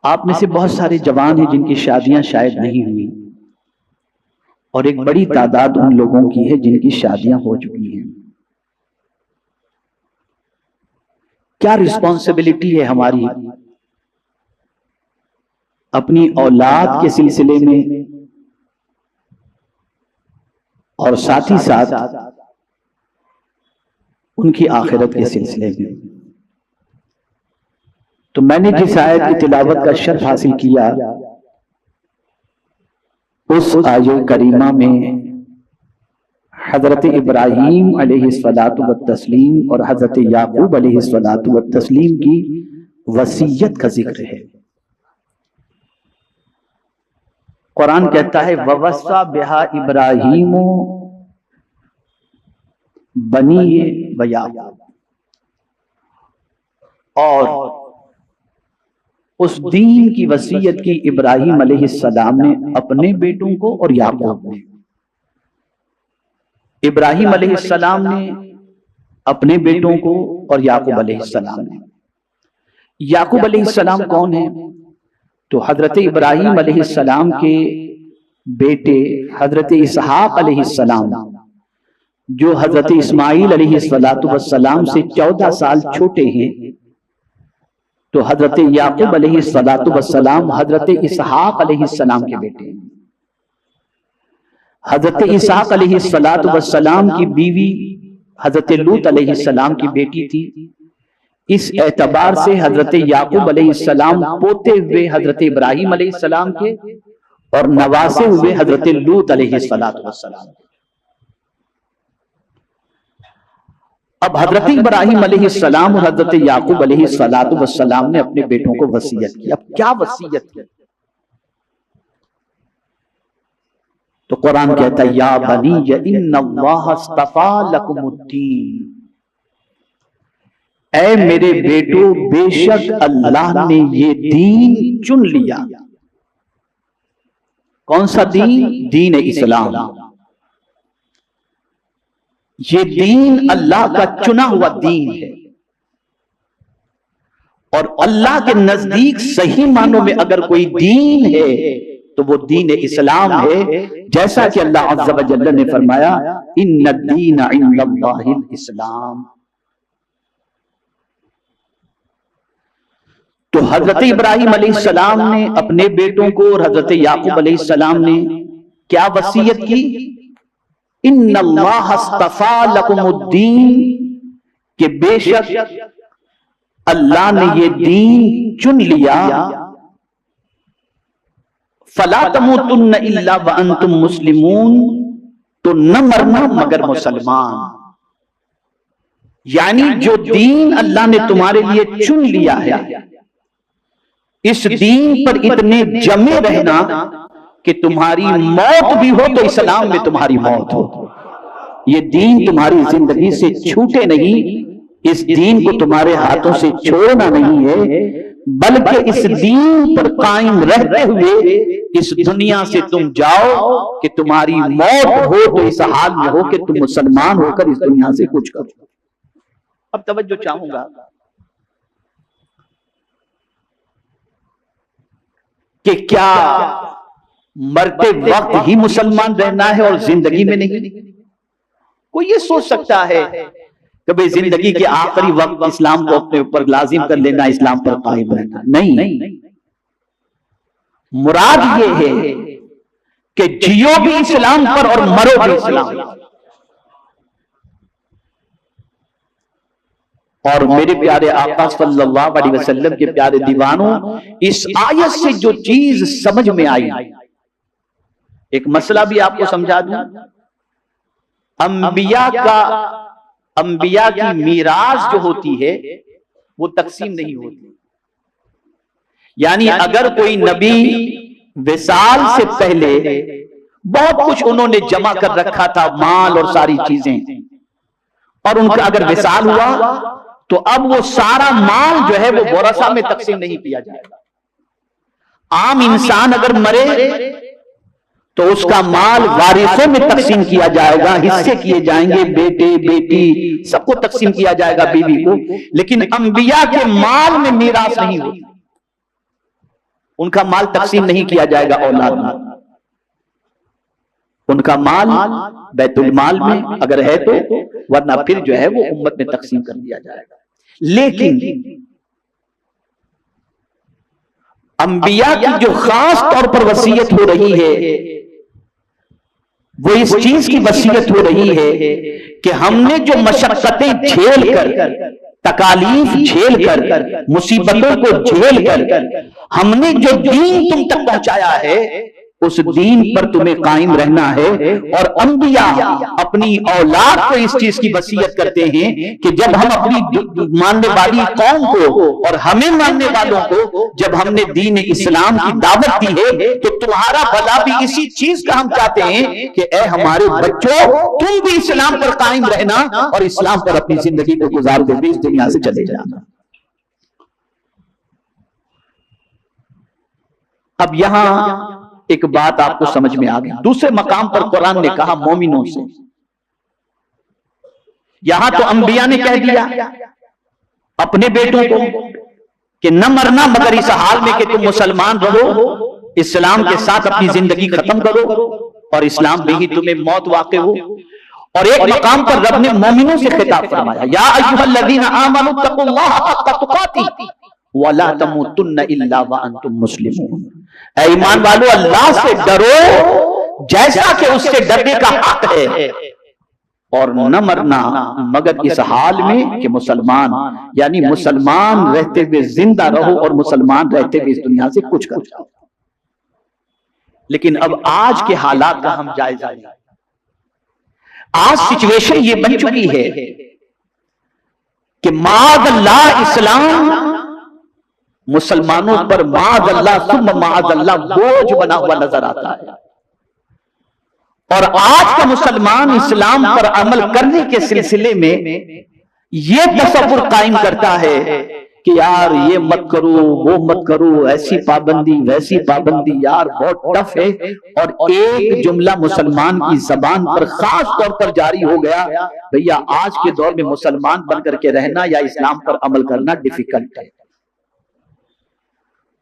آپ میں سے بہت سارے جوان ہیں جن کی شادیاں شاید نہیں ہوئی، اور ایک بڑی تعداد ان لوگوں کی ہے جن کی شادیاں ہو چکی ہیں۔ کیا رسپانسبلٹی ہے ہماری اپنی اولاد کے سلسلے میں اور ساتھ ہی ساتھ ان کی آخرت کے سلسلے میں؟ تو میں نے جس آیت کی تلاوت کا شرف حاصل کیا، اس آیہ کریمہ میں حضرت ابراہیم علیہ الصلوۃ والتسلیم اور حضرت یعقوب علیہ الصلوۃ والتسلیم کی وصیت کا ذکر ہے۔ قرآن کہتا ہے وَوَصَّى بِهَا إِبْرَاهِيمُ بَنِيهِ وَيَعْقُوبُ، اور اس دین کی وصیت کی ابراہیم علیہ السلام نے اپنے بیٹوں کو اور یعقوب نے۔ ابراہیم علیہ السلام نے اپنے بیٹوں کو اور یعقوب علیہ السلام نے۔ یعقوب علیہ السلام کون ہیں؟ تو حضرت ابراہیم علیہ السلام کے بیٹے حضرت اسحاق علیہ السلام، جو حضرت اسماعیل علیہ السلام سے 14 سال چھوٹے ہیں، تو حضرت یعقوب علیہ السلام حضرت اسحاق علیہ السلام کے بیٹے ہیں۔ حضرت اسحاق علیہ السلام کی بیوی حضرت لوط علیہ السلام کی بیٹی تھی۔ اس اعتبار سے حضرت یعقوب علیہ السلام پوتے ہوئے حضرت ابراہیم علیہ السلام کے اور نواسے ہوئے حضرت لوط علیہ السلام۔ اب حضرت ابراہیم علیہ السلام اور حضرت یعقوب علیہ السلام نے اپنے بیٹوں کو وصیت کی۔ اب کیا وصیت کی؟ تو قرآن کہتا ہے یا بنی ان اللہ اصطفیٰ لکم الدین، اے میرے بیٹو بے شک اللہ نے یہ دین چن لیا۔ کون سا دین؟ دین اسلام۔ یہ دین اللہ کا چنا ہوا دین ہے، اور اللہ کے نزدیک صحیح معنوں میں اگر کوئی دین ہے تو وہ دین اسلام ہے، جیسا کہ اللہ عز و جل نے فرمایا ان الدین عند اللہ الاسلام۔ تو حضرت ابراہیم علیہ السلام نے اپنے بیٹوں کو اور حضرت یعقوب علیہ السلام نے کیا وصیت کی؟ ان اللہ اصطفیٰ لکم الدین، کہ بے شک اللہ نے یہ دین چن لیا، فلا تموتن الا وانتم مسلمون، تو نہ مرنا مگر مسلمان۔ یعنی جو دین اللہ نے تمہارے لیے چن لیا ہے، اس دین پر اتنے جمے رہنا کہ تمہاری موت بھی ہو تو اسلام میں تمہاری موت ہو۔ یہ دین تمہاری زندگی سے چھوٹے نہیں، اس دین کو تمہارے ہاتھوں سے چھوڑنا نہیں ہے، بلکہ اس دین پر قائم رہتے ہوئے اس دنیا سے تم جاؤ کہ تمہاری موت ہو تو اس حال میں ہو کہ تم مسلمان ہو کر اس دنیا سے کچھ کرو۔ اب توجہ چاہوں گا کہ کیا مرتے وقت ہی مسلمان رہنا ہے اور زندگی میں نہیں؟ کوئی یہ سوچ سکتا ہے کہ بھئی زندگی کے آخری وقت اسلام کو اپنے اوپر لازم کر لینا، اسلام پر قائم رہنا۔ نہیں، مراد یہ ہے کہ جیو بھی اسلام پر اور مرو بھی اسلام پر۔ اور میرے پیارے آقا صلی اللہ علیہ وسلم کے پیارے دیوانوں، اس آیت سے جو چیز سمجھ میں آئی، ایک مسئلہ بھی آپ کو سمجھا دوں۔ انبیاء کی میراث جو ہوتی ہے وہ تقسیم نہیں ہوتی۔ یعنی اگر کوئی نبی وصال سے پہلے بہت کچھ انہوں نے جمع کر رکھا تھا، مال اور ساری چیزیں، اور ان کا اگر وصال ہوا تو اب وہ سارا مال جو ہے وہ ورثہ میں تقسیم نہیں کیا جائے گا۔ عام انسان اگر مرے تو اس کا مال وارثوں میں تقسیم کیا جائے گا، حصے کیے جائیں گے، بیٹے بیٹی سب کو تقسیم کیا جائے گا، بیوی کو۔ لیکن انبیاء کے مال میں میراث نہیں ہوتی۔ ان کا مال تقسیم نہیں کیا جائے گا اولاد میں، ان کا مال بیت المال میں اگر ہے تو، ورنہ پھر جو ہے وہ امت میں تقسیم کر دیا جائے گا۔ لیکن انبیاء کی جو خاص طور پر وصیت ہو رہی ہے وہ اس چیز کی وصیت ہو رہی ہے کہ ہم نے جو مشقتیں جھیل کر، تکالیف جھیل کر، مصیبتوں کو جھیل کر ہم نے جو دین تم تک پہنچایا ہے، اس دین پر تمہیں قائم رہنا ہے۔ اور انبیاء اپنی اولاد کو اس چیز کی وصیت کرتے ہیں کہ جب ہم اپنی ماننے والی قوم کو اور ہمیں ماننے والوں کو جب ہم نے دین اسلام کی دعوت دی ہے تو تمہارا بھلا بھی اسی چیز کا ہم چاہتے ہیں کہ اے ہمارے بچوں، تم بھی اسلام پر قائم رہنا اور اسلام پر اپنی زندگی کو گزار دے، اس دنیا سے چلے جانا۔ اب یہاں ایک بات آپ کو سمجھ میں آ گئی، دوسرے مقام پر قرآن نے کہا مومنوں سے، یہاں تو انبیاء نے کہہ دیا اپنے بیٹوں کو کہ نہ مرنا مگر اس حال میں کہ تم مسلمان رہو، اسلام کے ساتھ اپنی زندگی ختم کرو اور اسلام بھی ہی تمہیں موت واقع ہو۔ اور ایک مقام پر رب نے مومنوں سے خطاب فرمایا، یا ایھا الذین آمنوا اتقوا اللہ حق تقاته ولا تموتن الا وانتم مسلمون۔ اے ایمان والو، اللہ سے ڈرو جیسا کہ اس سے ڈرنے کا حق ہے، اور نہ مرنا مگر اس حال میں کہ مسلمان، یعنی مسلمان رہتے ہوئے زندہ رہو اور مسلمان رہتے ہوئے اس دنیا سے کچھ کر جاؤ۔ لیکن اب آج کے حالات کا ہم جائزہ لیں۔ آج سچویشن یہ بن چکی ہے کہ معاذ اللہ اسلام مسلمانوں پر معاذ اللہ ثم معاذ اللہ بوجھ بنا ہوا نظر آتا ہے، اور آج کا مسلمان اسلام پر عمل کرنے کے سلسلے میں یہ تصور قائم کرتا ہے کہ یار یہ مت کرو، وہ مت کرو، ایسی پابندی ویسی پابندی، یار بہت ٹف ہے۔ اور ایک جملہ مسلمان کی زبان پر خاص طور پر جاری ہو گیا، بھیا آج کے دور میں مسلمان بن کر کے رہنا یا اسلام پر عمل کرنا ڈیفیکلٹ ہے۔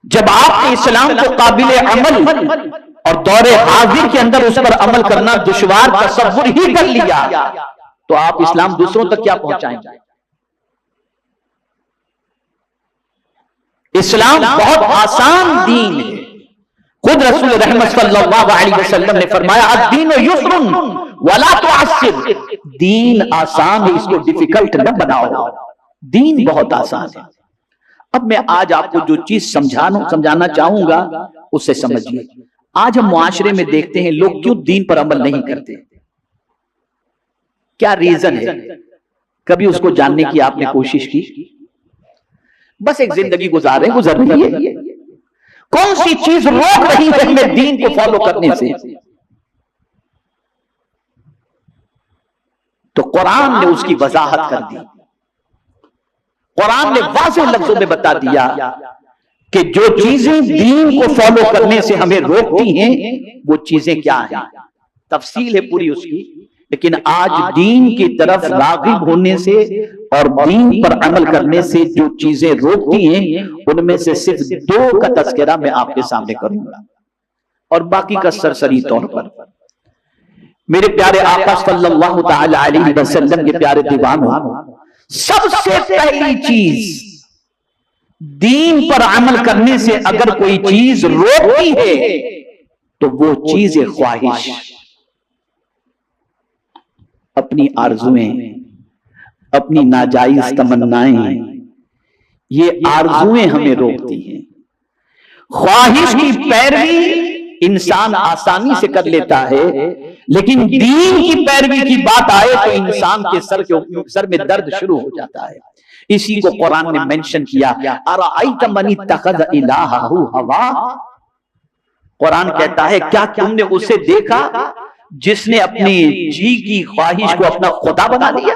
جب آپ نے اسلام کو قابل عمل اور دور حاضر کے اندر اس پر عمل کرنا دشوار تصور ہی کر لیا تو آپ اسلام دوسروں تک کیا پہنچائیں گے؟ اسلام بہت آسان دین ہے۔ خود رسول رحمت صلی اللہ علیہ وسلم نے فرمایا الدین یسر ولا تعسر، دین آسان ہے، اس کو ڈیفیکلٹ نہ بناؤ، دین بہت آسان ہے۔ اب میں آج آپ کو جو چیز سمجھانا چاہوں گا اسے سمجھیے۔ آج ہم معاشرے میں دیکھتے ہیں لوگ کیوں دین پر عمل نہیں کرتے، کیا ریزن ہے؟ کبھی اس کو جاننے کی آپ نے کوشش کی؟ بس ایک زندگی گزر رہی ہے، کون سی چیز روک رہی ہے ہمیں دین کو فالو کرنے سے؟ تو قرآن نے اس کی وضاحت کر دی۔ قرآن نے واضح لفظوں میں بتا دیا کہ جو چیزیں دین کو فالو کرنے سے ہمیں روکتی ہیں وہ چیزیں کیا ہیں، تفصیل ہے پوری اس کی۔ لیکن آج دین کی طرف راغب ہونے سے اور دین پر عمل کرنے سے جو چیزیں روکتی ہیں ان میں سے صرف دو کا تذکرہ میں آپ کے سامنے کروں گا، اور باقی کا سرسری طور پر۔ میرے پیارے آقا صلی اللہ تعالی علیہ وسلم کے پیارے دیوانوں، سب سے پہلی چیز دین پر عمل کرنے سے اگر کوئی چیز روکتی ہے تو وہ چیز خواہش، اپنی آرزویں، اپنی ناجائز تمنائیں، یہ آرزویں ہمیں روکتی ہیں۔ خواہش کی پیروی انسان آسانی سے کر لیتا ہے، لیکن دین کی پیروی کی بات آئے تو انسان کے سر میں درد شروع ہو جاتا ہے۔ اسی کو قرآن نے مینشن کیا، ارأیت من اتخذ الہہ ہوا۔ قرآن کہتا ہے کیا تم نے اسے دیکھا جس نے اپنی جی کی خواہش کو اپنا خدا بنا دیا؟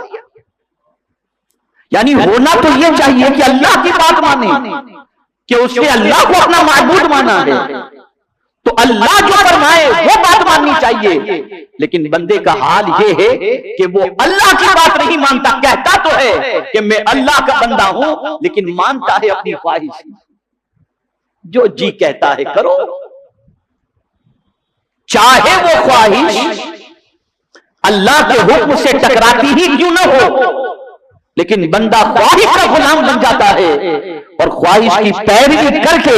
یعنی ہونا تو یہ چاہیے کہ اللہ کی بات مانے، کہ اس نے اللہ کو اپنا معبود مانا ہے تو اللہ جو فرمائے وہ بات ماننی چاہیے۔ لیکن بندے کا حال یہ ہے کہ وہ اللہ کی بات نہیں مانتا، کہتا تو ہے کہ میں اللہ کا بندہ ہوں لیکن مانتا ہے اپنی خواہش۔ جو جی کہتا ہے کرو، چاہے وہ خواہش اللہ کے حکم سے ٹکراتی ہی کیوں نہ ہو، لیکن بندہ خواہش کا غلام بن جاتا ہے اور خواہش کی پیروی کر کے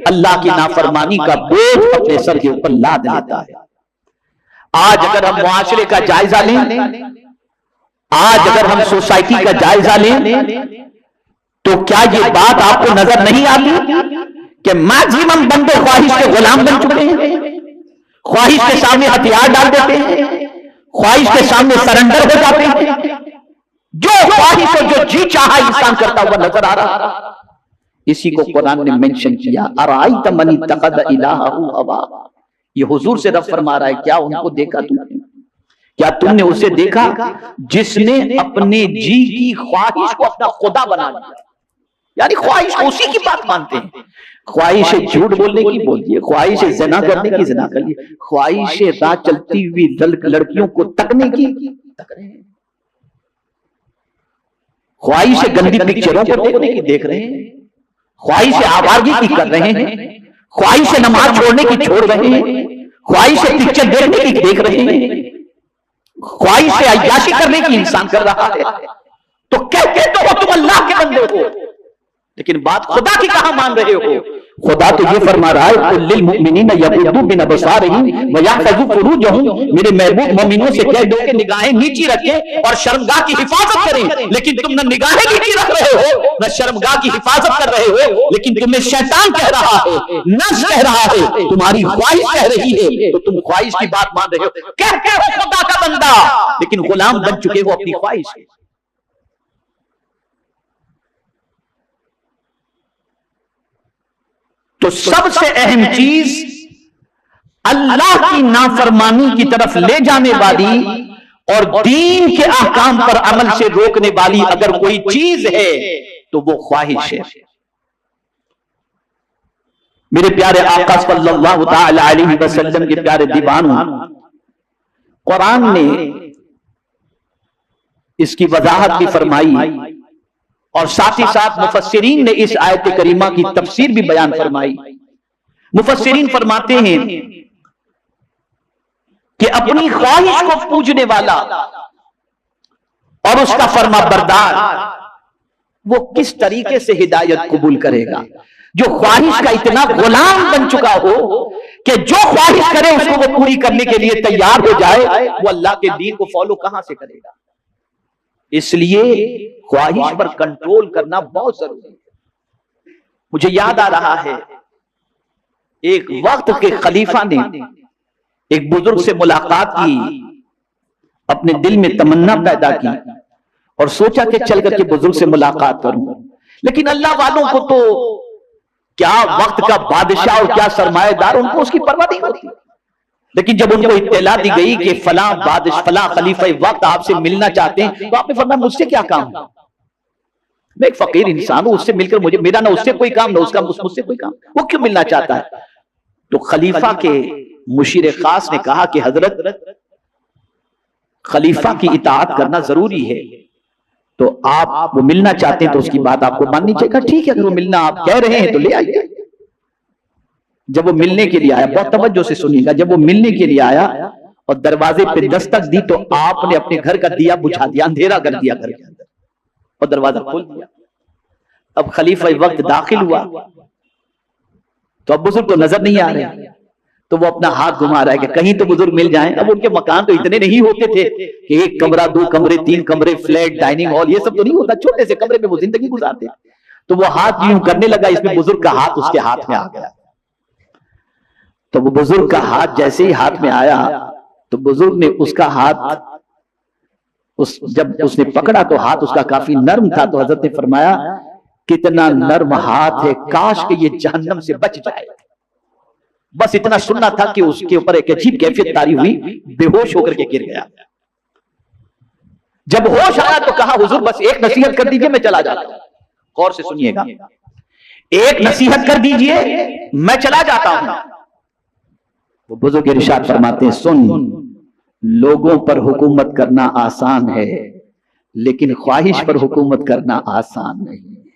اللہ کی نافرمانی کا بوجھ اپنے سر کے اوپر لاد لیتا ہے۔ آج اگر ہم معاشرے کا جائزہ لیں، آج اگر ہم سوسائٹی کا جائزہ لیں، تو کیا یہ بات آپ کو نظر نہیں آتی کہ میکسیمم بندے خواہش کے غلام بن چکے ہیں، خواہش کے سامنے ہتھیار ڈال دیتے ہیں، خواہش کے سامنے سرنڈر ہو جاتے ہیں، جو خواہش اور جو جی چاہا انسان کرتا ہوا نظر آ رہا۔ اسی کو قرآن نے منشن کیا، ارائیت من اتخذ الہہ ہواہ، یہ حضور سے رب فرما رہا ہے کیا ان کو دیکھا تم نے؟ کیا تم نے اسے دیکھا جس نے اپنے جی کی خواہش کو اپنا خدا بنا لیا؟ یعنی خواہش اسی کی بات مانتے ہیں، خواہش جھوٹ بولنے کی بولتی ہے، خواہش زنا کرنے کی زنا کر لی، خواہش راہ چلتی ہوئی لڑکیوں کو تکنے کی تک رہے ہیں، خواہش گندی پکچروں کو دیکھنے کی دیکھ رہے ہیں، خواہش آوارگی کی کر رہے ہیں، خواہش نماز چھوڑنے کی چھوڑ رہے ہیں، خواہش پکچر دیکھنے کی دیکھ رہے ہیں، خواہش عیاشی کرنے کی انسان کر رہا ہے۔ تو کہتے تو ہو تم اللہ کے بندے ہو، لیکن بات خدا کی کہاں مان رہے ہو؟ خدا تو یہ فرما رہا ہے قل للمؤمنین یغضوا من ابصارہم ویحفظوا فروجہم، میرے محبوب مومنوں سے کہہ دو کہ نگاہیں نیچی رکھیں اور شرمگاہ کی حفاظت کریں، لیکن تم نہ نگاہیں نیچی رکھ رہے ہو نہ شرمگاہ کی حفاظت کر رہے ہو، لیکن تمہیں شیطان کہہ رہا ہے، نفس کہہ رہا ہے، تمہاری خواہش کہہ رہی ہے، تو تم خواہش کی بات مان رہے ہو، کہتے ہو خدا کا بندہ لیکن غلام بن چکے ہو اپنی خواہش کے۔ تو سب سے اہم چیز اللہ کی نافرمانی کی طرف لے جانے والی اور دین کے احکام پر عمل سے روکنے والی اگر کوئی چیز ہے تو وہ خواہش ہے۔ میرے پیارے آقا صلی اللہ تعالی علیہ وسلم کے پیارے دیوانوں، قرآن نے اس کی وضاحت بھی فرمائی اور ساتھ ہی ساتھ مفسرین نے اس آیت کریمہ کی تفسیر بھی بیان فرمائی۔ مفسرین فرماتے ہیں کہ اپنی خواہش کو پوجنے والا اور اس کا فرما بردار وہ کس طریقے سے ہدایت قبول کرے گا؟ جو خواہش کا اتنا غلام بن چکا ہو کہ جو خواہش کرے اس کو وہ پوری کرنے کے لیے تیار ہو جائے، وہ اللہ کے دین کو فالو کہاں سے کرے گا؟ اس لیے خواہش پر کنٹرول کرنا بہت ضروری ہے۔ مجھے یاد آ رہا ہے ایک وقت کے خلیفہ نے ایک بزرگ سے ملاقات کی، اپنے دل میں تمنا پیدا کی اور سوچا کہ چل کر کے بزرگ سے ملاقات کروں، لیکن اللہ والوں کو تو کیا وقت کا بادشاہ اور کیا سرمایہ دار، ان کو اس کی پرواہ نہیں ہوتی۔ لیکن جب ان کو اطلاع دی گئی کہ فلاں بادشاہ فلاں خلیفہ وقت آپ سے ملنا چاہتے ہیں، تو آپ نے فرمایا مجھ سے کیا کام ہے؟ میں ایک فقیر انسان ہوں، اس سے مل کر میرا نہ اس سے کوئی کام نہ اس کا مجھ سے کوئی کام، وہ کیوں ملنا چاہتا ہے؟ تو خلیفہ کے مشیر خاص نے کہا کہ حضرت خلیفہ کی اطاعت کرنا ضروری ہے، تو آپ وہ ملنا چاہتے ہیں تو اس کی بات آپ کو ماننی چاہیے۔ ٹھیک ہے، اگر وہ ملنا آپ کہہ رہے ہیں تو لے آئیے۔ جب وہ ملنے کے لیے آیا، بہت توجہ سے سنیے گا، جب وہ ملنے کے لیے آیا اور دروازے پہ دستک دی تو آپ نے اپنے گھر کا دیا بجھا دیا، اندھیرا کر دیا گھر کے اندر اور دروازہ کھول دیا۔ اب خلیفہ وقت داخل ہوا تو اب بزرگ تو نظر نہیں آ رہے، تو وہ اپنا ہاتھ گھما رہا ہے کہ کہیں تو بزرگ مل جائیں۔ اب ان کے مکان تو اتنے نہیں ہوتے تھے کہ ایک کمرہ، دو کمرے، تین کمرے، فلیٹ، ڈائننگ ہال، یہ سب تو نہیں ہوتا، چھوٹے سے کمرے میں وہ زندگی گزارتے۔ تو وہ ہاتھ یوں کرنے لگا، اس میں بزرگ کا ہاتھ اس کے ہاتھ میں آ گیا۔ تو وہ بزرگ کا ہاتھ جیسے ہی ہاتھ میں آیا تو بزرگ نے اس کا ہاتھ جب اس نے پکڑا تو ہاتھ اس کا کافی نرم تھا، تو حضرت نے فرمایا کتنا نرم ہاتھ ہے، کاش کہ یہ جہنم سے بچ جائے۔ بس اتنا سننا تھا کہ اس کے اوپر ایک عجیب کیفیت طاری ہوئی، بے ہوش ہو کر کے گر گیا۔ جب ہوش آیا تو کہا حضور بس ایک نصیحت کر دیجئے میں چلا جاتا ہوں۔ غور سے سنیے گا، ایک نصیحت کر دیجئے میں چلا جاتا ہوں۔ وہ بزرگ ارشاد فرماتے ہیں سن، لوگوں پر حکومت کرنا آسان ہے لیکن خواہش پر حکومت کرنا آسان نہیں ہے،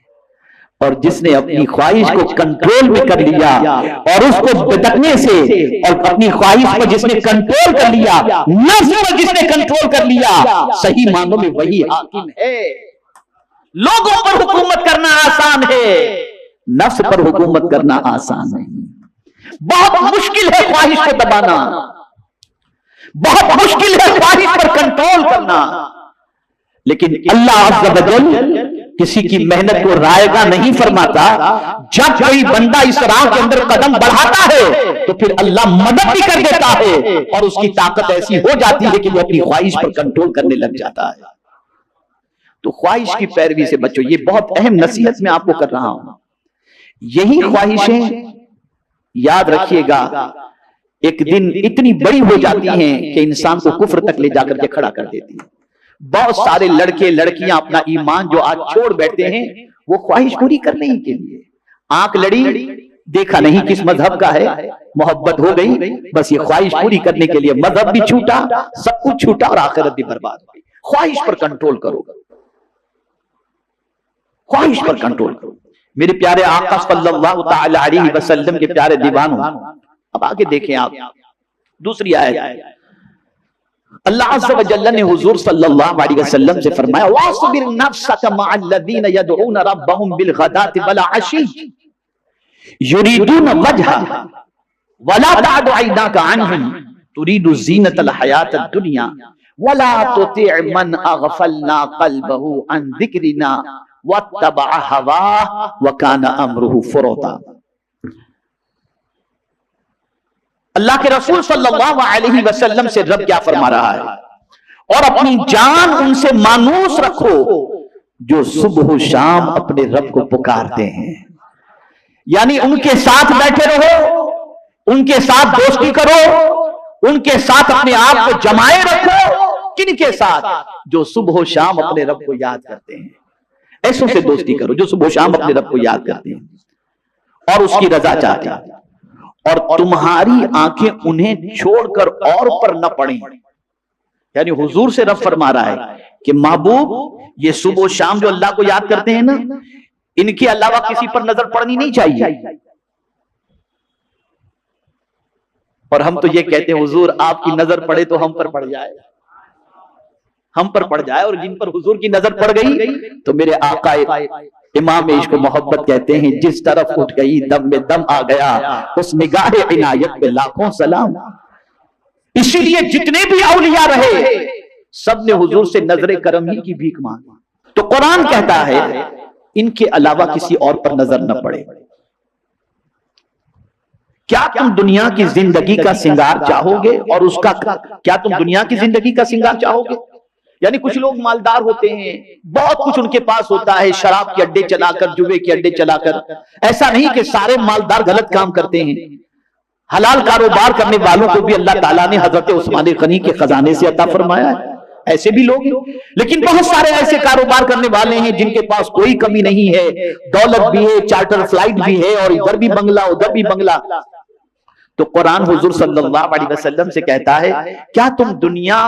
اور جس نے اپنی خواہش کو کنٹرول میں کر لیا اور اس کو بھٹکنے سے، اور اپنی خواہش پر جس نے کنٹرول کر لیا، نفس پر جس نے کنٹرول کر لیا، صحیح معنوں میں وہی حاکم ہے۔ لوگوں پر حکومت کرنا آسان ہے، نفس پر حکومت کرنا آسان نہیں۔ بہت مشکل ہے خواہش کو دبانا، بہت مشکل ہے خواہش پر کنٹرول کرنا، لیکن اللہ عز و جل کسی کی محنت کو رائے گا نہیں فرماتا۔ جب کوئی بندہ اس راہ کے اندر قدم بڑھاتا ہے تو پھر اللہ مدد بھی کر دیتا ہے، اور اس کی طاقت ایسی ہو جاتی ہے کہ وہ اپنی خواہش پر کنٹرول کرنے لگ جاتا ہے۔ تو خواہش کی پیروی سے بچو، یہ بہت اہم نصیحت میں آپ کو کر رہا ہوں۔ یہی خواہشیں یاد رکھیے گا ایک دن اتنی بڑی ہو جاتی ہیں کہ انسان کو کفر تک لے جا کر کے کھڑا کر دیتی ہیں۔ بہت سارے لڑکے لڑکیاں اپنا ایمان جو آج چھوڑ بیٹھتے ہیں وہ خواہش پوری کرنے ہی کے لیے۔ آنکھ لڑی، دیکھا نہیں کس مذہب کا ہے، محبت ہو گئی، بس یہ خواہش پوری کرنے کے لیے مذہب بھی چھوٹا، سب کچھ چھوٹا، اور آخرت بھی برباد ہوئی۔ خواہش پر کنٹرول کرو، خواہش پر کنٹرول کرو۔ میرے پیارے آقا صلی اللہ تعالی علیہ وسلم کے پیارے دیوانوں، اب آگے دیکھیں آپ دوسری آیت۔ اللہ عز و جل نے حضور صلی اللہ علیہ وسلم سے فرمایا وَاصْبِرْ نَفْسَكَ مَعَ الَّذِينَ يَدْعُونَ رَبَّهُمْ بِالْغَدَاةِ وَالْعَشِيِّ يُرِيدُونَ وَجْهَهُ وَلَا تَعْدُ عَيْنَاكَ عَنْهُمْ تُرِيدُ زِينَةَ الْحَيَاةِ الدُّنْيَا وَلَا تُطِعْ مَنْ أَغْفَلْنَا قَلْبَهُ عَنْ ذِكْرِنَا وَاتَّبَعَ هَوَاهُ وَكَانَ أَمْرُهُ فُرُطًا۔ اللہ کے رسول صلی اللہ علیہ وسلم سے رب کیا فرما رہا ہے؟ اور اپنی جان ان سے مانوس رکھو جو صبح و شام اپنے رب کو پکارتے ہیں، یعنی ان کے ساتھ بیٹھے رہو، ان کے ساتھ دوستی کرو، ان کے ساتھ اپنے آپ کو جمائے رکھو۔ کن کے ساتھ؟ جو صبح و شام اپنے رب کو یاد کرتے ہیں، ایسوں سے دوستی کرو جو صبح و شام اپنے رب کو یاد کرتے ہیں اور اس کی رضا چاہتے ہیں، اور تمہاری آنکھیں انہیں چھوڑ کر اور پر نہ پڑیں۔ یعنی حضور سے رب فرما رہا ہے کہ محبوب یہ صبح و شام جو اللہ کو یاد کرتے ہیں نا، ان کے علاوہ کسی پر نظر پڑنی نہیں چاہیے۔ اور ہم تو یہ کہتے ہیں حضور آپ کی نظر پڑے تو ہم پر پڑ جائے، ہم پر پڑ جائے، اور جن پر حضور کی نظر پڑ گئی تو میرے آقا امام عشق و محبت کہتے ہیں جس طرف اٹھ گئی دم میں دم آ گیا، اس نگاہ عنایت پہ لاکھوں سلام۔ اسی لیے جتنے بھی اولیاء رہے سب نے حضور سے نظر کرم ہی کی بھیک مانگی۔ تو قرآن کہتا ہے ان کے علاوہ کسی اور پر نظر نہ پڑے۔ کیا تم دنیا کی زندگی کا سنگار چاہو گے؟ اور اس کا کیا تم دنیا کی زندگی کا سنگار چاہو گے؟ یعنی کچھ لوگ مالدار ہوتے ہیں، بہت کچھ ان کے پاس ہوتا ہے، شراب کے اڈے چلا کر، جوے کے اڈے چلا کر۔ ایسا نہیں کہ سارے مالدار غلط کام کرتے ہیں، حلال کاروبار کرنے والوں کو بھی اللہ تعالیٰ نے حضرت عثمان غنی کے خزانے سے عطا فرمایا ہے، ایسے بھی لوگ ہیں۔ لیکن بہت سارے ایسے کاروبار کرنے والے ہیں جن کے پاس کوئی کمی نہیں ہے، دولت بھی ہے، چارٹر فلائٹ بھی ہے، اور ادھر بھی بنگلہ ادھر بھی بنگلہ۔ تو قرآن حضور صلی اللہ علیہ وسلم سے کہتا ہے کیا تم دنیا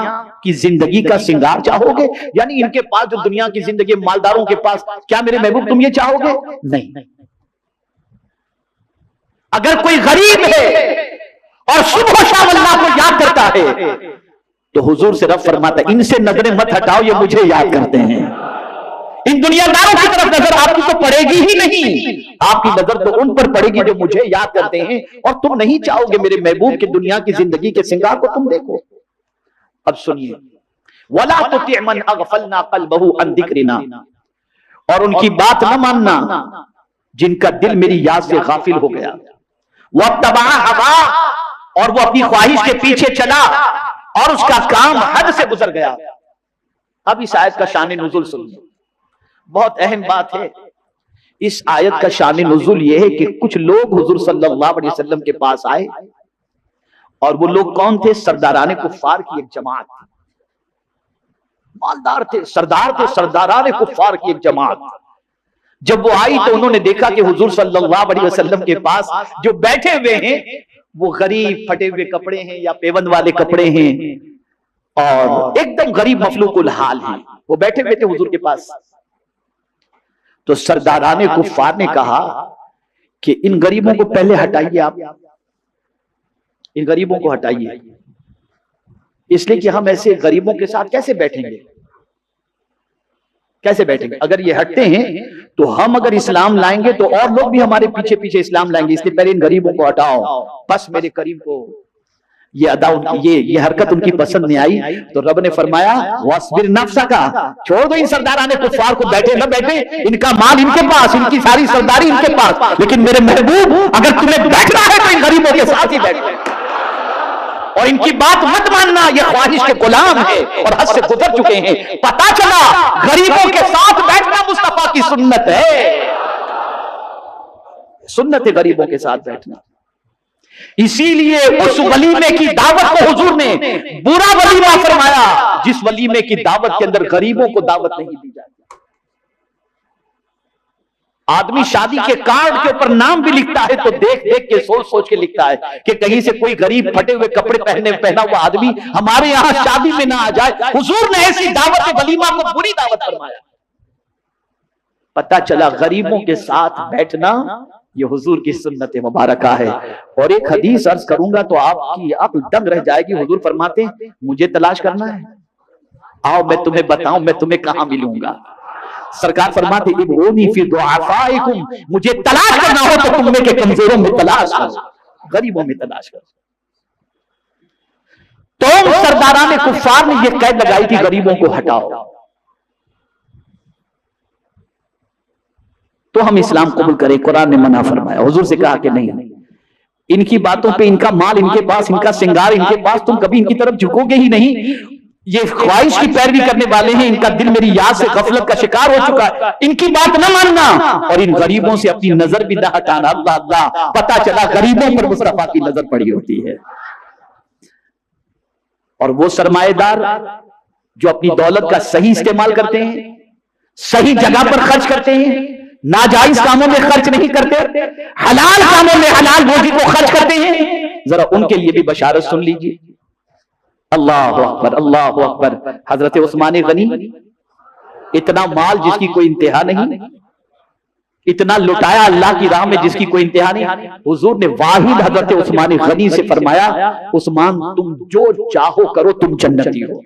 کی زندگی کا سنگار چاہو گے؟ یعنی ان کے پاس جو دنیا کی زندگی مالداروں کے پاس، کیا میرے محبوب تم یہ چاہو گے؟ نہیں۔ اگر کوئی غریب ہے اور صبح و شام اللہ کو یاد کرتا ہے تو حضور سے رب فرماتا ہے ان سے نظریں مت ہٹاؤ، یہ مجھے یاد کرتے ہیں۔ ان دنیا داروں کی طرف نظر آپ کی تو پڑے گی ہی نہیں، آپ کی نظر تو ان پر پڑے گی جو مجھے یاد کرتے ہیں، اور تم نہیں چاہو گے میرے محبوب کی دنیا کی زندگی کے سنگار کو تم دیکھو۔ اب سنیے وَلَا تُطِعْ مَنْ أَغْفَلْنَا قَلْبَهُ عَنْ ذِكْرِنَا، اور ان کی بات نہ ماننا جن کا دل میری یاد سے غافل ہو گیا۔ وَاتَّبَعَ هَوَاهُ، اور وہ اپنی خواہش کے پیچھے چلا اور اس کا کام حد سے گزر گیا۔ اب اس آیت کا شان نزول سنیے، بہت اہم بات ہے۔ اس آیت کا شان نزول یہ ہے کہ کچھ لوگ حضور صلی اللہ علیہ وسلم کے پاس آئے، اور وہ لوگ کون تھے؟ سرداران کفار کی ایک جماعت، مالدار تھے، سردار تھے، سرداران کفار کی ایک جماعت۔ جب وہ آئی تو انہوں نے دیکھا کہ حضور صلی اللہ علیہ وسلم کے پاس جو بیٹھے ہوئے ہیں وہ غریب پھٹے ہوئے کپڑے ہیں یا پیوند والے کپڑے ہیں، اور ایک دم غریب مفلوق الحال ہیں، وہ بیٹھے ہوئے تھے حضور کے پاس۔ تو سرداران کفار نے کہا کہ ان غریبوں کو پہلے ہٹائیے، آپ ان غریبوں کو ہٹائیے، اس لیے کہ ہم ایسے غریبوں کے ساتھ کیسے بیٹھیں گے، کیسے بیٹھیں گے؟ اگر یہ ہٹتے ہیں تو ہم اگر اسلام لائیں گے تو اور لوگ بھی ہمارے پیچھے پیچھے اسلام لائیں گے، اس لیے پہلے ان غریبوں کو ہٹاؤ۔ بس میرے کریم کو یہ ادا یہ حرکت ان کی پسند نہیں آئی، تو رب نے فرمایا وَاصْبِرْ نَفْسَكَ، چھوڑ دو ان سرداران کفار کو، بیٹھے نہ بیٹھے، ان کا مال ان کے پاس، ان کی ساری سرداری ان کے پاس، لیکن میرے محبوب اگر تمہیں بیٹھنا ہے تو ان غریبوں کے ساتھ ہی بیٹھنا، اور ان کی بات مت ماننا، یہ خواہش کے غلام ہے اور حد سے گزر چکے ہیں۔ پتا چلا غریبوں کے ساتھ بیٹھنا مصطفیٰ کی سنت ہے، سنت ہے غریبوں کے ساتھ بیٹھنا۔ اسی لیے اس ولیمے کی دعوت کو حضور نے برا ولیمہ فرمایا جس ولیمے کی دعوت کے اندر غریبوں کو دعوت نہیں دی جاتی۔ آدمی شادی کے کارڈ کے اوپر نام بھی لکھتا ہے تو دیکھ دیکھ کے سوچ سوچ کے لکھتا ہے کہ کہیں سے کوئی غریب پھٹے ہوئے کپڑے پہنا ہوا آدمی ہمارے یہاں شادی میں نہ آ جائے۔ حضور نے ایسی دعوت ولیمہ کو بری دعوت فرمایا۔ پتہ چلا غریبوں کے ساتھ بیٹھنا یہ حضور کی سنت مبارکہ ہے۔ اور ایک حدیث عرض کروں گا تو آپ کی عقل دنگ رہ جائے گی۔ حضور فرماتے ہیں مجھے تلاش کرنا ہے، آؤ میں تمہیں بتاؤں میں تمہیں کہاں ملوں گا۔ سرکار فرماتے ابغونی فی ضعفائکم، مجھے تلاش کرنا ہو تو تم میں کے کمزوروں میں تلاش کرو، غریبوں میں تلاش کرو۔ تو سرداران کفار نے یہ قید لگائی تھی غریبوں کو ہٹاؤ، تو ہم اسلام قبول کریں، قرآن نے منع فرمایا۔ حضور سے کہا کہ نہیں، ان کی باتوں پہ، ان کا مال ان کے پاس، ان کا سنگار ان کے پاس، تم کبھی ان کی طرف جھکو گے ہی نہیں۔ یہ خواہش کی پیروی کرنے والے ہیں، ان کا دل میری یاد سے غفلت کا شکار ہو چکا ہے، ان کی بات نہ ماننا اور ان غریبوں سے اپنی نظر بھی نہ ہٹانا۔ اللہ اللہ، پتہ چلا غریبوں پر مصطفیٰ کی نظر پڑی ہوتی ہے۔ اور وہ سرمایہ دار جو اپنی دولت کا صحیح استعمال کرتے ہیں، صحیح جگہ پر خرچ کرتے ہیں، ناجائز کاموں میں خرچ نہیں کرتے، حلال کاموں میں حلال روزی کو خرچ کرتے ہیں، ذرا ان کے لیے بھی بشارت سن لیجیے۔ اللہ اکبر، اللہ اکبر۔ حضرت عثمان غنی، اتنا مال جس کی کوئی انتہا نہیں، اتنا لٹایا اللہ کی راہ میں جس کی کوئی انتہا نہیں۔ حضور نے واحد حضرت عثمان غنی سے فرمایا عثمان تم جو چاہو کرو، تم جنتی ہو۔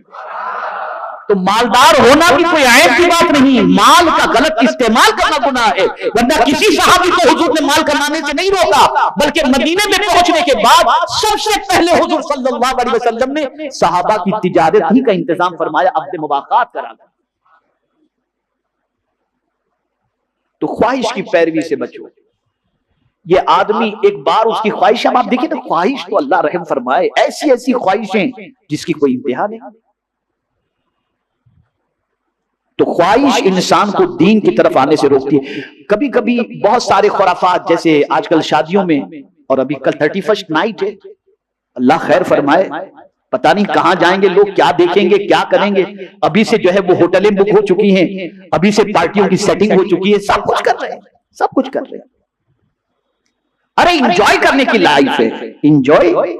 تو مالدار ہونا بھی کوئی عیب کی بات نہیں، مال کا غلط استعمال کرنا گناہ ہے، ورنہ کسی صحابی کو حضور نے مال کمانے سے نہیں روکا، بلکہ مدینے میں پہنچنے کے بعد سب سے پہلے حضور صلی اللہ علیہ وسلم نے صحابہ کی تجارت ہی کا انتظام فرمایا، عقد مباحثات کرا۔ تو خواہش کی پیروی سے بچو۔ یہ آدمی ایک بار اس کی خواہش، اب آپ دیکھیں نا، خواہش تو اللہ رحم فرمائے، ایسی ایسی خواہشیں جس کی کوئی انتہا نہیں۔ تو خواہش انسان کو دین کی طرف آنے سے روکتی ہے۔ کبھی کبھی بہت سارے خرافات، جیسے آج کل شادیوں میں، اور ابھی کل 31 نائٹ ہے، اللہ خیر فرمائے، پتہ نہیں کہاں جائیں گے لوگ، کیا دیکھیں گے، کیا کریں گے۔ ابھی سے جو ہے وہ ہوٹلیں بک ہو چکی ہیں، ابھی سے پارٹیوں کی سیٹنگ ہو چکی ہے، سب کچھ کر رہے ہیں، سب کچھ کر رہے ہیں۔ ارے انجوائے کرنے کی لائف ہے، انجوائے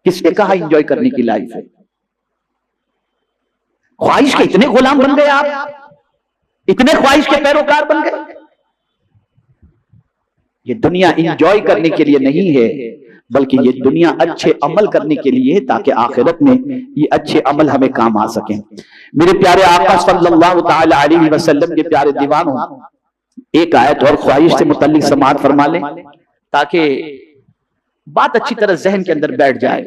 کس نے کہا انجوائے کرنے کی لائف ہے؟ خواہش کے اتنے غلام بن گئے آپ، اتنے خواہش کے پیروکار بن گئے۔ یہ دنیا انجوائے کرنے کے لیے نہیں ہے، بلکہ یہ دنیا اچھے عمل کرنے کے لیے ہے، تاکہ آخرت میں یہ اچھے عمل ہمیں کام آ سکیں۔ میرے پیارے آقا صلی اللہ تعالی علیہ وسلم کے پیارے دیوانوں، ایک آیت اور خواہش سے متعلق سماعت فرما لیں تاکہ بات اچھی طرح ذہن کے اندر بیٹھ جائے۔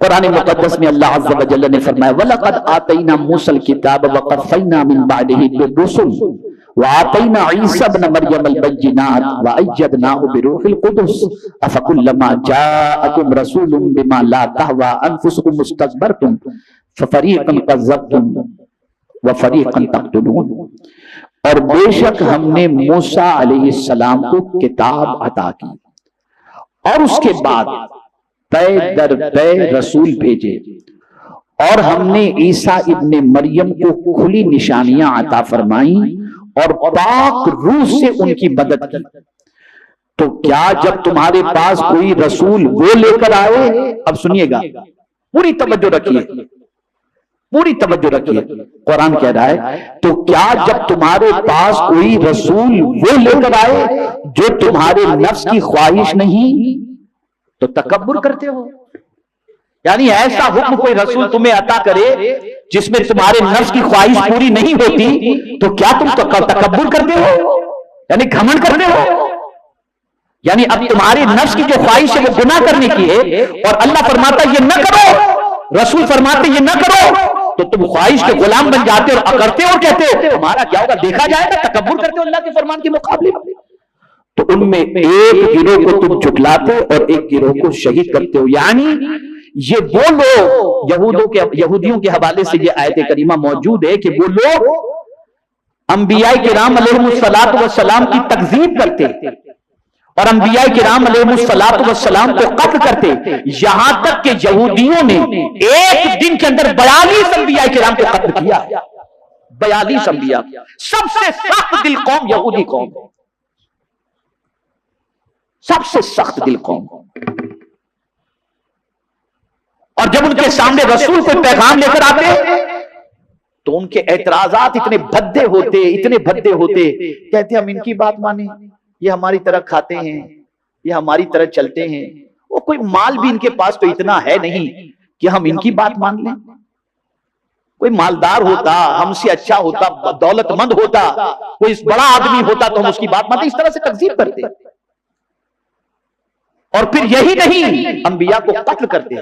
قرآن مقدس میں اللہ عز و جل نے فرمایا وَلَقَدْ آتَيْنَا مُوسَى الْكِتَابَ وَقَفَّيْنَا مِن بَعْدِهِ بِالرُّسُلِ وَآتَيْنَا عِيسَى ابْنَ مَرْيَمَ الْبَيِّنَاتِ وَأَيَّدْنَاهُ بِرُوحِ الْقُدُسِ أَفَكُلَّمَا جَاءَكُمْ رَسُولٌ بِمَا لَا تَهْوَىٰ أَنفُسُكُمُ اسْتَكْبَرْتُمْ فَفَرِيقًا كَذَّبْتُمْ وَفَرِيقًا تَقْتُلُونَ۔ اور بے شک ہم نے موسیٰ علیہ السلام کو کتاب عطا کی، اور اس کے بعد پے در پے رسول بھیجے، اور ہم نے عیسیٰ ابن مریم کو کھلی نشانیاں عطا فرمائیں اور پاک روح سے ان کی مدد کی۔ تو کیا جب تمہارے پاس کوئی رسول وہ لے کر آئے، اب سنیے گا، پوری توجہ رکھیے، پوری توجہ رکھیے، قرآن کہہ رہا ہے تو کیا جب تمہارے پاس کوئی رسول وہ لے کر آئے جو تمہارے نفس کی خواہش نہیں تو تکبر کرتے ہو؟ یعنی ایسا حکم کوئی رسول تمہیں عطا کرے جس میں تمہارے نفس کی خواہش پوری نہیں ہوتی تو کیا تم تکبر کرتے ہو، یعنی گھمنڈ کرتے ہو؟ یعنی اب تمہاری نفس کی جو خواہش ہے وہ گناہ کرنے کی ہے اور اللہ فرماتا ہے یہ نہ کرو، رسول فرماتے یہ نہ کرو، تو تم خواہش کے غلام بن جاتے اور کرتے ہو، کہتے ہو تمہارا کیا ہوگا دیکھا جائے گا، تکبر کرتے ہو اللہ کے فرمان کے مقابلے میں۔ تو ان میں ایک گروہ کو تم جھٹلاتے اور ایک گروہ کو شہید کرتے ہو، یعنی یہ وہ لوگ یہودیوں کے حوالے سے یہ آیت کریمہ موجود ہے کہ وہ لوگ انبیاء کرام علیہ السلام کی تکذیب کرتے اور انبیاء کرام علیہ السلام کو قتل کرتے، یہاں تک کہ یہودیوں نے ایک دن کے اندر 42 انبیاء کرام کو قتل کیا، 42 انبیاء۔ سب سے سخت دل قوم یہودی قوم، سب سے سخت دل قوم، اور جب ان کے سامنے رسول کوئی پیغام لے کر آتے تو ان کے اعتراضات اتنے بھدے ہوتے، کہتے ہم ان کی بات مانیں، یہ ہماری طرح کھاتے ہیں، یہ ہماری طرح چلتے ہیں، وہ کوئی مال بھی ان کے پاس تو اتنا ہے نہیں کہ ہم ان کی بات مان لیں، کوئی مالدار ہوتا، ہم سے اچھا ہوتا، دولت مند ہوتا، کوئی بڑا آدمی ہوتا تو ہم اس کی بات مانتے، اس طرح سے تکذیب کرتے، اور پھر یہی نہیں انبیاء کو قتل کرتے،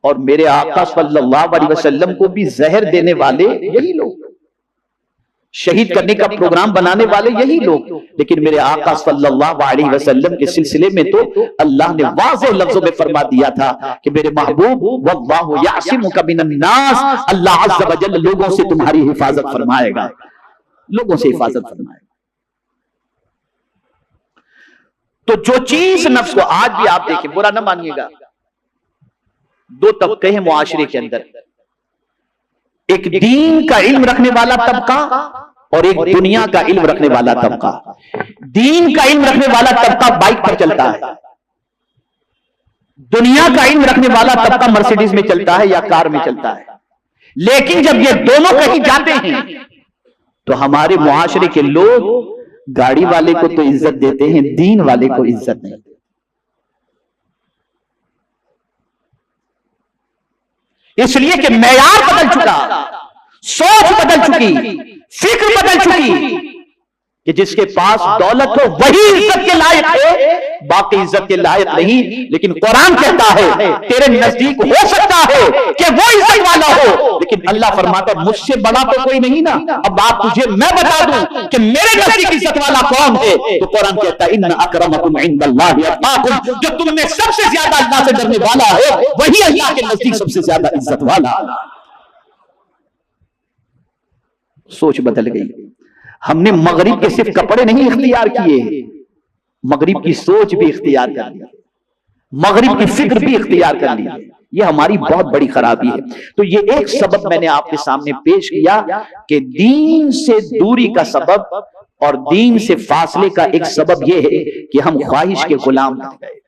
اور میرے آقا صلی اللہ علیہ وسلم کو بھی زہر دینے والے یہی لوگ، شہید کرنے کا پروگرام بنانے والے یہی لوگ۔ لیکن میرے آقا صلی اللہ علیہ وسلم کے سلسلے میں تو اللہ نے واضح لفظوں میں فرما دیا تھا کہ میرے محبوب واللہ یعصمک من الناس، اللہ عز و جل لوگوں سے تمہاری حفاظت فرمائے گا، لوگوں سے حفاظت فرمائے گا۔ تو جو چیز نفس کو، آج بھی آپ دیکھیں، برا نہ مانیے گا، دو طبقے ہیں معاشرے کے اندر، ایک دین کا علم رکھنے والا طبقہ اور ایک دنیا کا علم رکھنے والا طبقہ۔ دین کا علم رکھنے والا طبقہ بائک پر چلتا ہے، دنیا کا علم رکھنے والا طبقہ مرسیڈیز میں چلتا ہے یا کار میں چلتا ہے۔ لیکن جب یہ دونوں کہیں جاتے ہیں تو ہمارے معاشرے کے لوگ گاڑی والے کو تو عزت دیتے ہیں، دین والے کو عزت نہیں دیتے۔ اس لیے کہ معیار بدل چکا، سوچ بدل چکی، فکر بدل چکی کہ جس کے پاس دولت ہو وہی عزت کے لائق ہے، باقی عزت کے لائق نہیں۔ لیکن قرآن کہتا ہے تیرے نزدیک ہو سکتا ہے کہ وہ عزت والا ہو، لیکن اللہ فرماتا ہے مجھ سے بڑا تو کوئی نہیں نا۔ اب آپ تجھے میں بتا دوں کہ میرے نزدیک عزت والا کون ہے، تو قرآن کہتا ہے ان اکرمکم عند اللہ اتقاکم، جو تم میں سب سے زیادہ اللہ سے ڈرنے والا ہے وہی اللہ کے نزدیک سب سے زیادہ عزت والا۔ سوچ بدل گئی۔ ہم نے مغرب کے صرف کپڑے نہیں اختیار کیے، مغرب کی سوچ بھی اختیار کر لی، مغرب کی فکر بھی اختیار کر لی۔ یہ ہماری بہت بڑی خرابی ہے۔ تو یہ ایک سبب میں نے آپ کے سامنے پیش کیا کہ دین سے دوری کا سبب اور دین سے فاصلے کا ایک سبب یہ ہے کہ ہم خواہش کے غلام بن گئے،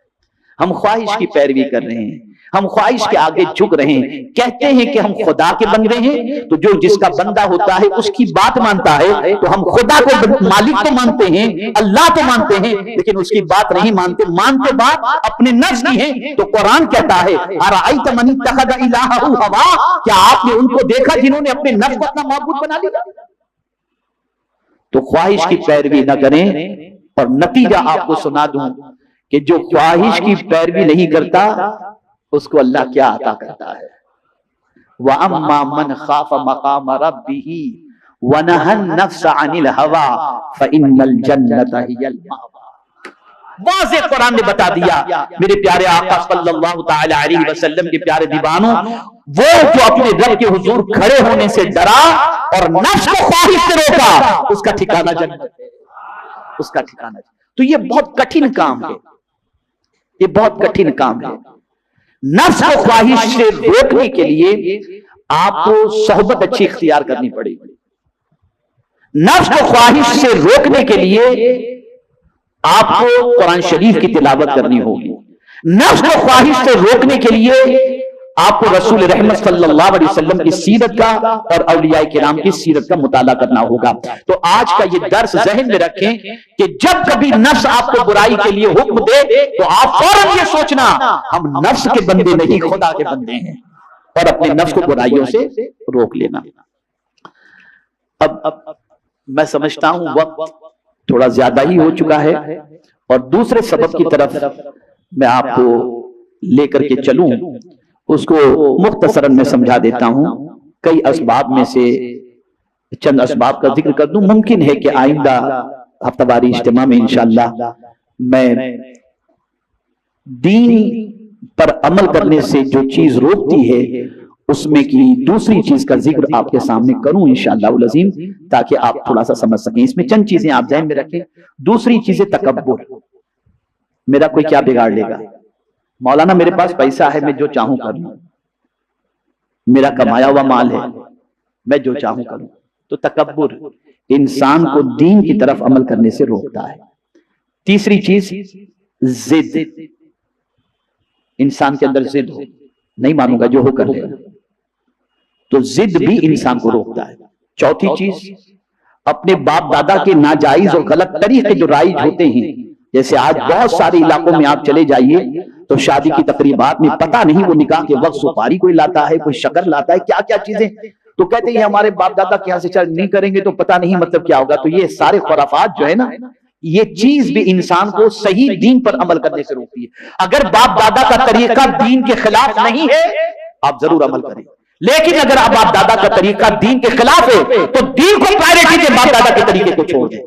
ہم خواہش کی پیروی کر رہے ہیں، ہم خواہش کے آگے جھک رہے ہیں، کہتے ہیں کہ ہم خدا کے بندے ہیں، تو جو جس کا بندہ ہوتا ہے اس کی بات مانتا ہے، تو ہم خدا کو مالک تو مانتے ہیں، اللہ تو مانتے ہیں، لیکن اس کی بات نہیں مانتے، مانتے بات اپنے نفس کی ہیں۔ تو قرآن کہتا ہے ارأیت من اتخذ الہہ ہوا، کیا آپ نے ان کو دیکھا جنہوں نے اپنے نفس کو اپنا معبود بنا لیا؟ تو خواہش کی پیروی نہ کریں، اور نتیجہ آپ کو سنا دوں کہ جو خواہش کی پیروی نہیں کرتا اس کو اللہ کیا عطا کرتا ہے، وَأَمَّا مَنْ خَافَ مَقَامَ رَبِّهِ وَنَهَى النَّفْسَ عَنِ الْهَوَىٰ فَإِنَّ الْجَنَّةَ هِيَ الْمَأْوَىٰ۔ واضح قرآن نے بتا دیا میرے پیارے آقا صلی اللہ تعالی علیہ وسلم کے پیارے دیوانوں، وہ جو اپنے رب کے حضور کھڑے ہونے سے ڈرا اور نفس کو خواہش سے روکا، اس کا ٹھکانہ جنت ہے، اس کا ٹھکانہ جنت۔ تو یہ بہت کٹھن کام ہے، یہ بہت کٹھن کام ہے۔ نفس کو خواہش سے روکنے کے لیے آپ کو صحبت اچھی اختیار کرنی پڑے گی، نفس کو خواہش سے روکنے کے لیے آپ کو قرآن شریف کی تلاوت کرنی ہوگی، نفس کو خواہش سے روکنے کے لیے آپ کو رسول رحمت صلی اللہ علیہ وسلم کی سیرت کا اور اولیاء کرام کی سیرت کا مطالعہ کرنا ہوگا۔ تو آج کا یہ درس ذہن میں رکھیں کہ جب کبھی نفس آپ کو برائی کے لیے حکم دے تو آپ فوراً یہ سوچنا ہم نفس کے بندے نہیں خدا کے بندے ہیں، اور اپنے نفس کو برائیوں سے روک لینا۔ اب میں سمجھتا ہوں وقت تھوڑا زیادہ ہی ہو چکا ہے، اور دوسرے سبب کی طرف میں آپ کو لے کر کے چلوں، اس کو مختصراً میں سمجھا دیتا ہوں۔ کئی اسباب میں سے چند اسباب کا ذکر کر دوں۔ ممکن ہے کہ آئندہ ہفتہ واری اجتماع میں انشاءاللہ میں دین پر عمل کرنے سے جو چیز روکتی ہے اس میں کی دوسری چیز کا ذکر آپ کے سامنے کروں انشاءاللہ العظیم، تاکہ آپ تھوڑا سا سمجھ سکیں۔ اس میں چند چیزیں آپ ذہن میں رکھیں۔ دوسری چیزیں تکبر، میرا کوئی کیا بگاڑ لے گا، مولانا میرے پاس پیسہ ہے میں جو چاہوں کر لوں، میرا کمایا ہوا مال ہے میں جو چاہوں کروں۔ تو تکبر انسان کو دین کی طرف عمل کرنے سے روکتا ہے۔ تیسری چیز ضد، انسان کے اندر ضد ہو، نہیں مانوں گا جو ہو کر لے، تو ضد بھی انسان کو روکتا ہے۔ چوتھی چیز اپنے باپ دادا کے ناجائز اور غلط طریقے جو رائج ہوتے ہیں، جیسے آج بہت سارے علاقوں میں آپ چلے جائیے تو شادی کی تقریبات میں پتہ نہیں وہ نکاح کے وقت سپاری کوئی لاتا ہے، کوئی شکر لاتا ہے، کیا کیا چیزیں، تو کہتے ہیں ہمارے باپ دادا کے یہاں سے چل نہیں کریں گے تو پتہ نہیں مطلب کیا ہوگا۔ تو یہ سارے خرافات جو ہے نا، یہ چیز بھی انسان کو صحیح دین پر عمل کرنے سے روکتی ہے۔ اگر باپ دادا کا طریقہ دین کے خلاف نہیں ہے آپ ضرور عمل کریں، لیکن اگر باپ دادا کا طریقہ دین کے خلاف ہے تو دین کو پرائرٹی دیں، باپ دادا کے طریقے کو چھوڑ دیں۔